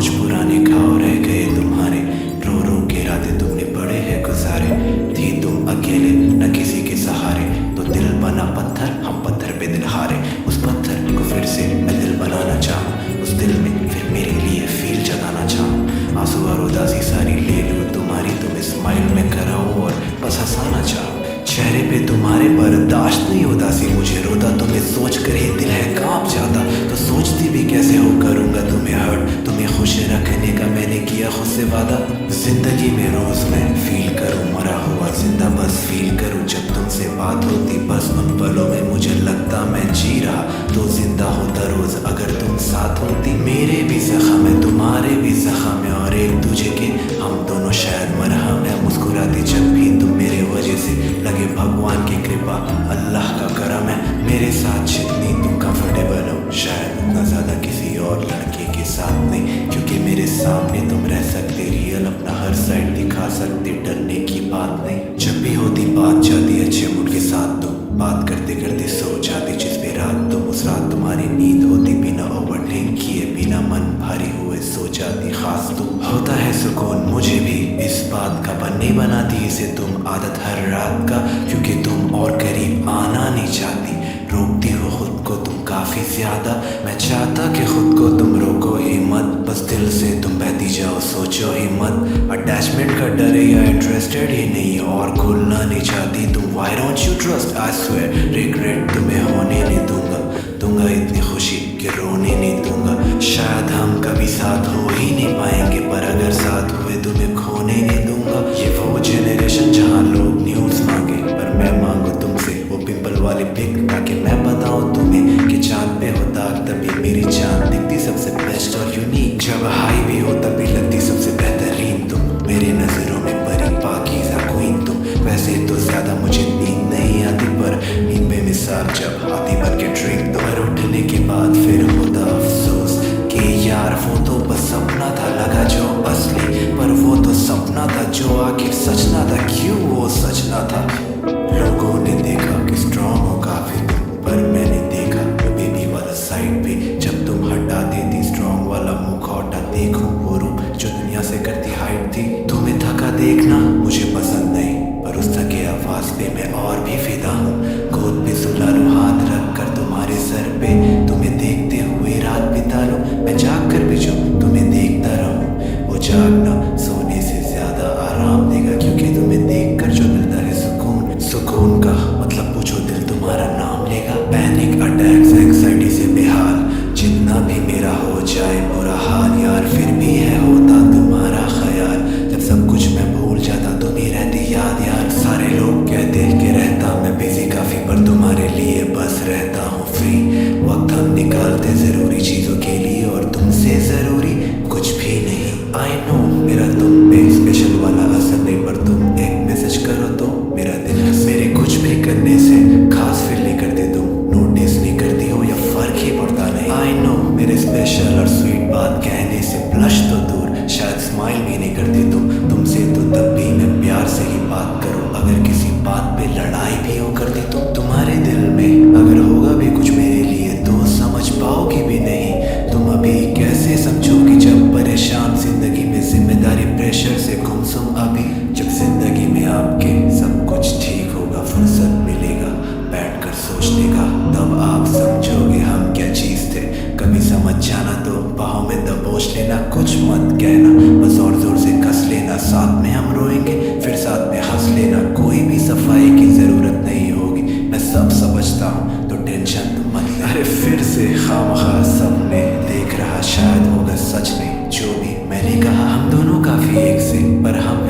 कुछ पुराने घाव रह गए तुम्हारे, रो रो के रातें तुमने बड़े हैं गुजारे। थी तुम अकेले न किसी के सहारे, तो दिल बना पत्थर, हम पत्थर पे दिल हारे। उस पत्थर को फिर से मैं दिल बनाना चाहूँ, उस दिल में फिर मेरे लिए फील जगाना चाहूँ। आंसू और उदासी सारी ले लूँ तुम्हारी, तुम्हें स्माइल में कराऊँ और बस हंसाना चाहूँ। चेहरे पे तुम्हारे बर्दाश्त नहीं उदासी, मुझे रोता तुम्हें सोच कर ही दिल है कांप जाता। तो सोचती भी कैसे हो करूँगा तुम्हें हर्ट, तुम्हें खुश रखने का मैंने किया खुद से वादा। जिंदगी में रोज मैं फील करूँ मरा हुआ जिंदा, बस फील करूँ जब तुमसे बात होती। बस उन पलों में मुझे लगता मैं जी रहा तो जिंदा होता रोज अगर तुम साथ होती। मेरे भी जख्म है तुम्हारे भी जख्म है, और एक दूजे के हम दोनों शायद मरहम है। मुस्कुराती जब भी तुम मेरे वजह से, लगे भगवान की कृपा अल्लाह का करम है। मेरे साथ जितनी तुम कंफर्टेबल हो, शायद उतना ज्यादा किसी और लड़के के साथ नहीं। क्योंकि मेरे सामने तुम रह सकते, रियल अपना हर साइड दिखा सकते, डरने की बात नहीं। जब भी होती बात जाती अच्छे मूड के साथ, तुम बात करते करते सो जाती जिस पे रात तुम, उस रात तुम्हारी नींद होती बिना ओवरथिंक किए, बिना मन भारी हुए सो जाती खास तुम। होता है सुकून मुझे भी इस बात का, पर नहीं बनाती इसे तुम आदत हर रात का। क्योंकि तुम और करीब आना नहीं चाहती, रोकती हो खुद को तुम काफी ज्यादा। मैं चाहता कि खुद को तुम रोको ही मत, बस दिल से तुम बहती जाओ सोचो ही मत। अटैचमेंट का डर है या इंटरेस्टेड ही नहीं, और खुलना नहीं चाहती तुम। Why don't you trust? I swear regret तुम्हें होने नहीं दूंगा, दूंगा इतनी खुशी कि रोने नहीं दूंगा। शायद हम कभी साथ हो ही नहीं पाएंगे, पर अगर साथ हुए तुम्हें खोने नहीं दूंगा। ये वो जेनरेशन जहाँ लोग न्यूज़ मांगे, पर मैं मांगू तुमसे वो पिंपल वाली पिक, ताकि मैं बताऊँ तुम्हें कि चांद पे हो दाग तभी मेरी चांद दिखती सबसे बेस्ट और यूनिक। जब हाई भी हो तभी लगती सबसे बेहतरीन तुम, मेरे नजरों में परी पाकीज़ा क्वीन तुम। वैसे तो ज्यादा मुझे नींद नहीं आती, पर नींद में मिसाल जब आती बन के ड्रिंक तो। पर उठने के बाद फिर होता अफसोस कि यार वो तो बस सपना था, लगा जो असली, पर वो तो सपना था जो आखिर सच ना था। क्यों वो सच ना था? लोगों ने देखा कि स्ट्रॉन्ग हो काफी तुम, पर मैंने देखा बेबी वाला साइड पे जब तुम हटा देती स्ट्रॉन्ग वाला मुखौटा। देखूं वो रूप जो दुनिया से करती हाइड थी। तुम्हें थका देखना मुझे पसंद नहीं, पर उस थके आवाज पे मैं और भी फिदा हूँ। गोद पे सुला लूं हाथ रख कर तुम्हारे सर पे, तुम्हें देखते हुए रात बिता लूं। मैं जाग कर भी जो तुम्हें देखता रहूं, वो जागना सोने से ज्यादा आराम देगा। क्योंकि तुम्हें देख कर जो मिलता है सुकून, सुकून का मतलब पूछो दिल तुम्हारा नाम लेगा। पैनिक अटैक्स एंग्जाइटी से बेहाल, जितना भी मेरा हो जाए बुरा हाल, यार फिर भी है होता तुम्हारा ख्याल। जब सब कुछ मैं भूल जाता तुम्हें रहती याद यार। सारे लोग कहते कि रहता मैं बिजी काफी, पर तुम्हारे लिए बस रहता हूँ फ्री। वक्त हम निकालते जरूरी चीजों के लिए, और तुमसे जरूरी कुछ भी नहीं। आई नो मेरा तुम पे स्पेशल वाला असर नहीं, पर तुम एक मैसेज करो तो मेरा दिल मेरे कुछ भी करने से खास फील नहीं करते तुम। नोटिस नहीं करती हो या फर्क ही पड़ता नहीं। आई नो मेरे स्पेशल और स्वीट बात कहने से ब्लश तो दूर, शायद स्माइल भी नहीं करती तुम। तुमसे तो तब भी मैं प्यार से ही बात करूं, अगर किसी बात पे लड़ाई भी हो करती तुम। तुम्हारे दिल में अगर होगा भी कुछ मेरे लिए तो समझ पाओगी भी नहीं। तुम अभी कैसे समझोगी जब परेशान जिंदगी में जिम्मेदारी प्रेशर से गुमसुम अभी। जब जिंदगी में आपके सब कुछ ठीक होगा, फुर्सत मिलेगा बैठ कर सोचने का, तब आप समझोगे हम क्या चीज थे। कभी समझ जाना तो बाहों में दबोच लेना, कुछ मत कहना बस और जोर से कस लेना। साथ में हम रोएंगे फिर साथ में हंस लेना, कोई भी सफाई की जरूरत नहीं होगी, मैं सब समझता हूँ तो टेंशन तुम मत। अरे फिर से खामखा सपने देख रहा, शायद होगा सच में जो भी मैंने कहा। हम दोनों काफी एक से, पर हम